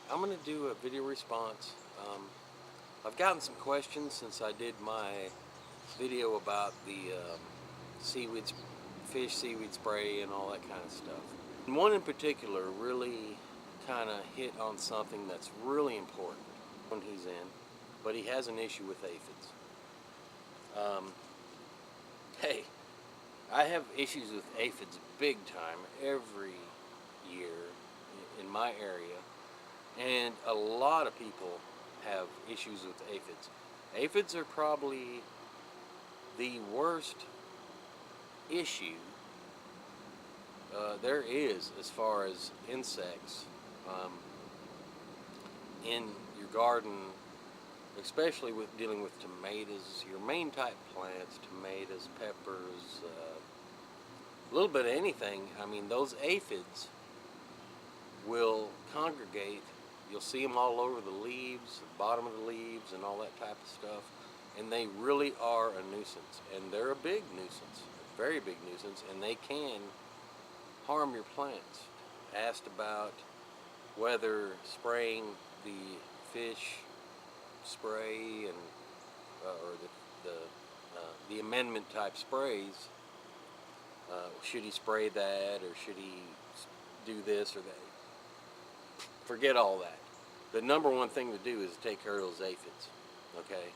I'm going to do a video response. I've gotten some questions since I did my video about the seaweed, fish seaweed spray and all that kind of stuff. And one in particular really kind of hit on something that's really important when he's in, but he has an issue with aphids. Hey, I have issues with aphids big time every year in my area. And a lot of people have issues with aphids. Aphids are probably the worst issue there is as far as insects in your garden, especially with dealing with tomatoes, your main type plants, tomatoes, peppers, a little bit of anything. I mean, those aphids will congregate. You'll see them all over the leaves, the bottom of the leaves, and all that type of stuff. And they really are a nuisance. And they're a big nuisance, a very big nuisance, and they can harm your plants. Asked about whether spraying the fish spray and or the amendment type sprays, should he spray that or should he do this or that? Forget all that. The number one thing to do is take care of those aphids, okay?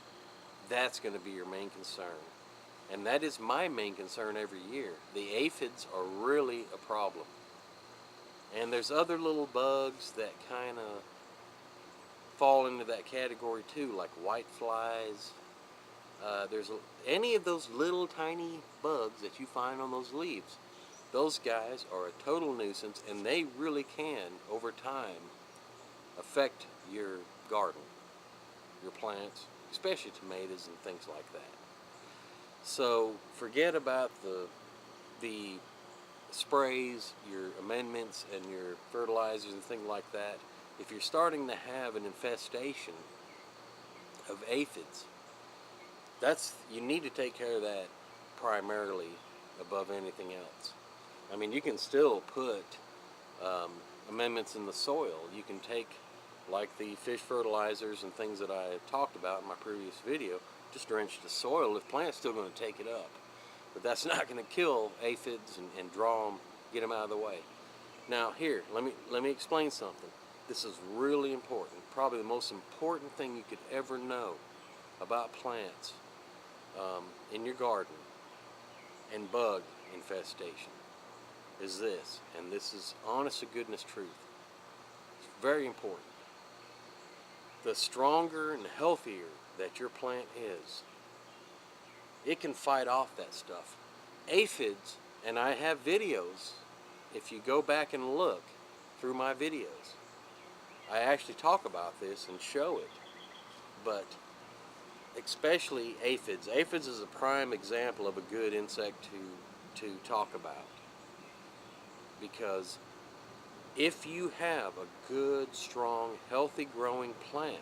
That's going to be your main concern. And that is my main concern every year. The aphids are really a problem. And there's other little bugs that kind of fall into that category too, like white flies. Any of those little tiny bugs that you find on those leaves. Those guys are a total nuisance, and they really can, over time, affect your garden, your plants, especially tomatoes and things like that. So forget about the sprays, your amendments, and your fertilizers and things like that. If you're starting to have an infestation of aphids, you need to take care of that primarily above anything else. I mean, you can still put amendments in the soil. You can take, like the fish fertilizers and things that I talked about in my previous video, just drench the soil. The plant's still going to take it up. But that's not going to kill aphids and draw them, get them out of the way. Now here, let me explain something. This is really important. Probably the most important thing you could ever know about plants in your garden and bug infestation is this, and this is honest to goodness truth. It's very important. The stronger and healthier that your plant is, it can fight off that stuff. Aphids, and I have videos, if you go back and look through my videos, I actually talk about this and show it. But especially aphids. Aphids is a prime example of a good insect to talk about. Because if you have a good, strong, healthy growing plant,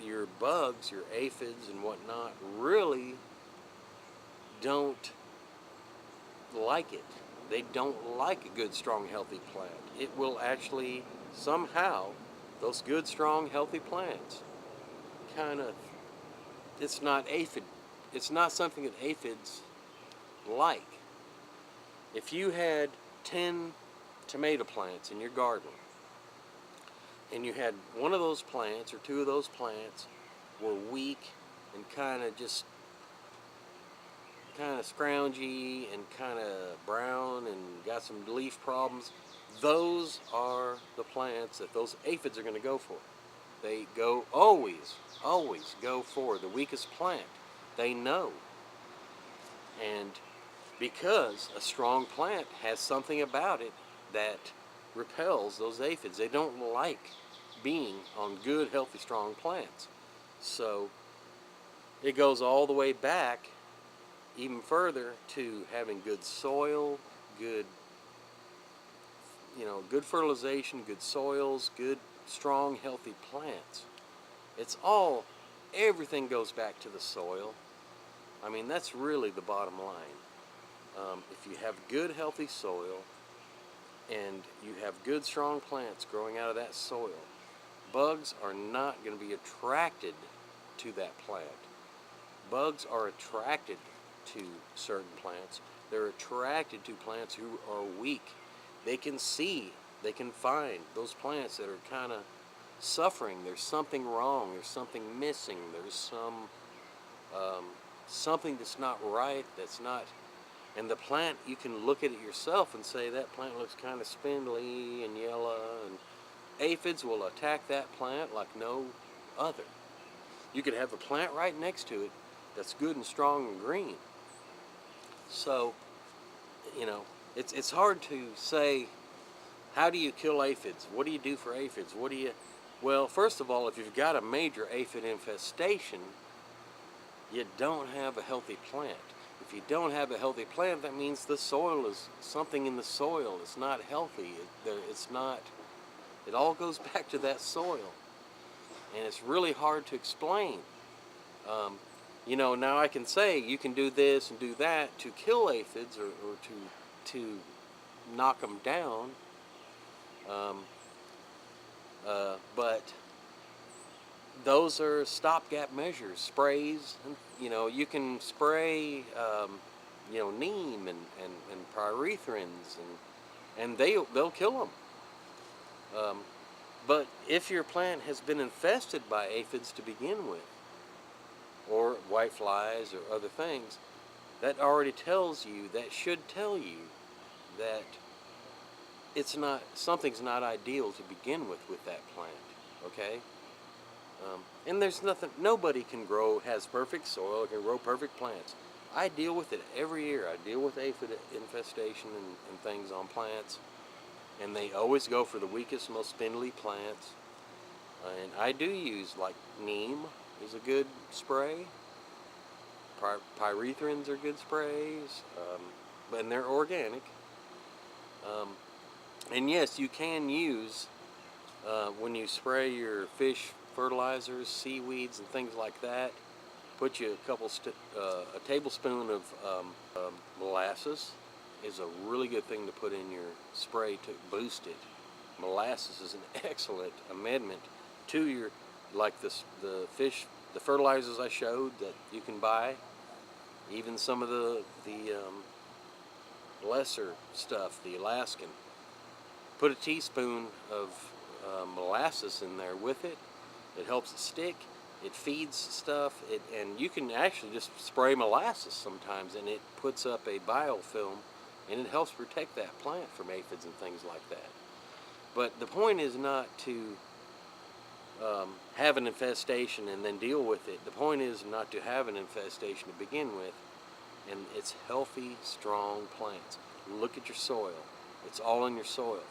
your bugs, your aphids and whatnot really don't like it. They don't like a good, strong, healthy plant. It will actually somehow, those good, strong, healthy plants kind of, it's not something that aphids like. If you had 10 tomato plants in your garden, and you had one of those plants or two of those plants were weak and kind of scroungy and kind of brown and got some leaf problems, those are the plants that those aphids are going to go for. They always go for the weakest plant. They know. And because a strong plant has something about it that repels those aphids. They don't like being on good, healthy, strong plants. So it goes all the way back even further to having good soil, good fertilization, good soils, good, strong, healthy plants. Everything goes back to the soil. I mean, that's really the bottom line. If you have good, healthy soil, and you have good strong plants growing out of that soil, bugs are not going to be attracted to that plant. Bugs are attracted to certain plants. They're attracted to plants who are weak. They can see, they can find those plants that are kind of suffering. There's something wrong. There's something missing. There's something that's not right. That's not. And the plant, you can look at it yourself and say that plant looks kind of spindly and yellow. And aphids will attack that plant like no other. You could have a plant right next to it that's good and strong and green. So, you know, it's hard to say, how do you kill aphids? What do you do for aphids? Well, first of all, if you've got a major aphid infestation, you don't have a healthy plant. If you don't have a healthy plant, that means the soil is, something in the soil is not healthy. It's not, it all goes back to that soil. And it's really hard to explain. You know, now I can say you can do this and do that to kill aphids or to knock them down. But those are stopgap measures, sprays. And, you know, you can spray, you know, neem and pyrethrins, and they'll kill them. But if your plant has been infested by aphids to begin with, or whiteflies or other things, that already tells you, that should tell you that it's not, something's not ideal to begin with that plant, okay? And there's nothing, nobody has perfect soil, can grow perfect plants. I deal with it every year. I deal with aphid infestation and things on plants, and they always go for the weakest, most spindly plants. And I do use, like, neem is a good spray. Pyrethrins are good sprays, and they're organic. And yes, you can use, when you spray your fish fertilizers, seaweeds, and things like that, put you a tablespoon of molasses is a really good thing to put in your spray to boost it. Molasses is an excellent amendment to your, like the fertilizers I showed that you can buy, even some of the lesser stuff, the Alaskan. Put a teaspoon of molasses in there with it. It helps it stick. It feeds stuff. And you can actually just spray molasses sometimes, and it puts up a biofilm, and it helps protect that plant from aphids and things like that. But the point is not to have an infestation and then deal with it. The point is not to have an infestation to begin with, and it's healthy, strong plants. Look at your soil. It's all in your soil.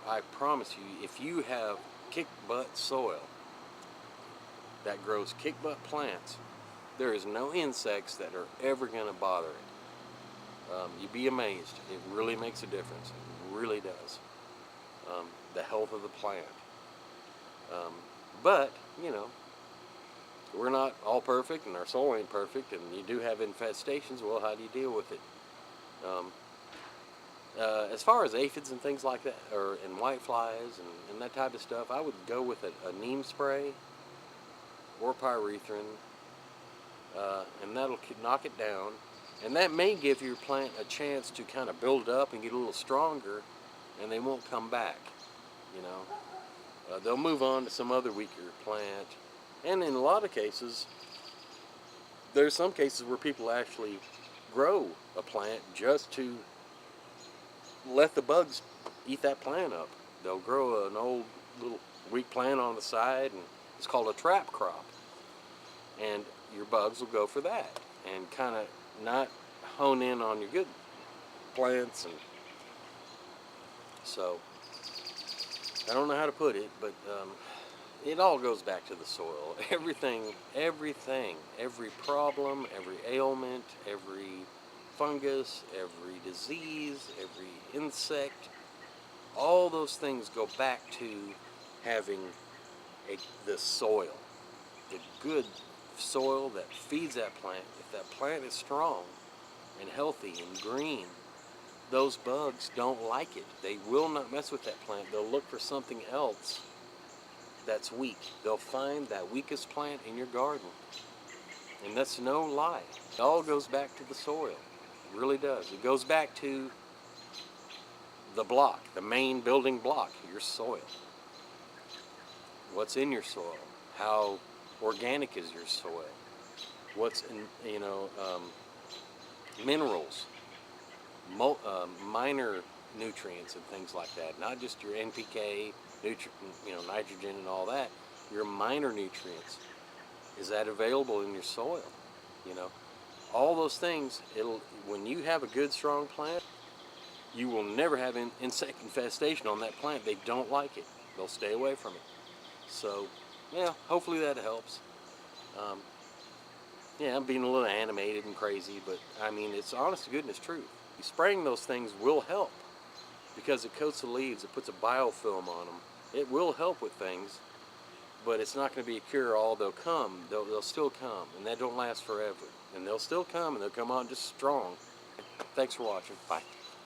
I promise you, if you have kick-butt soil that grows kick-butt plants, there is no insects that are ever going to bother it. You'd be amazed. It really makes a difference. It really does. The health of the plant. But, you know, we're not all perfect, and our soil ain't perfect, and you do have infestations. Well, how do you deal with it? As far as aphids and things like that, and whiteflies and that type of stuff, I would go with a neem spray or pyrethrin, and that'll knock it down. And that may give your plant a chance to kind of build up and get a little stronger, and they won't come back, you know. They'll move on to some other weaker plant. And in a lot of cases, there's some cases where people actually grow a plant just to let the bugs eat that plant up. They'll grow an old little weak plant on the side, and it's called a trap crop. And your bugs will go for that and kind of not hone in on your good plants. And so I don't know how to put it, but it all goes back to the soil. Everything, every problem, every ailment, every fungus, every disease, every insect, all those things go back to having the soil, the good soil that feeds that plant. If that plant is strong and healthy and green, those bugs don't like it. They will not mess with that plant. They'll look for something else that's weak. They'll find that weakest plant in your garden. And that's no lie. It all goes back to the soil. It really does. It goes back to the block, the main building block, your soil. What's in your soil? How organic is your soil? What's in, minerals, minor nutrients and things like that. Not just your NPK, nitrogen and all that. Your minor nutrients. Is that available in your soil? All those things. When you have a good, strong plant, you will never have insect infestation on that plant. They don't like it. They'll stay away from it. So, yeah, hopefully that helps. Yeah, I'm being a little animated and crazy, but I mean, it's honest to goodness truth. Spraying those things will help because it coats the leaves, it puts a biofilm on them. It will help with things, but it's not going to be a cure-all. They'll come, they'll still come, and that don't last forever. And they'll still come, and they'll come on just strong. Thanks for watching. Bye.